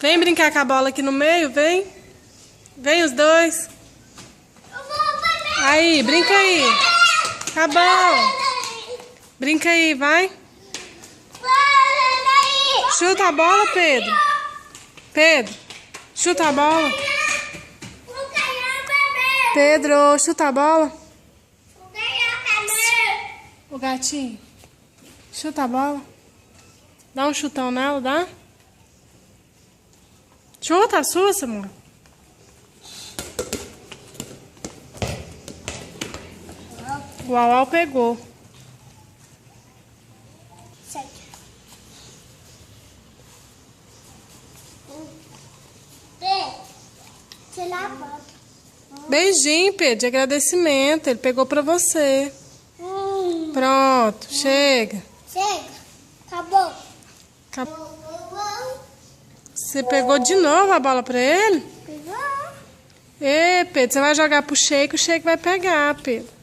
Vem brincar com a bola aqui no meio, vem. Vem os dois. Aí, brinca aí. Tá bom. Brinca aí, vai. Chuta a bola, Pedro. Pedro, chuta a bola. Pedro, chuta a bola. O gatinho. Chuta a bola. Dá um chutão nela, dá? Chuta, assusta, amor. O Uau pegou. Beijinho, Pedro, de agradecimento. Ele pegou pra você. Pronto, chega. Chega. Acabou. Você pegou de novo a bola pra ele? Pegou. Ê, Pedro, você vai jogar pro Sheik, o Sheik vai pegar, Pedro.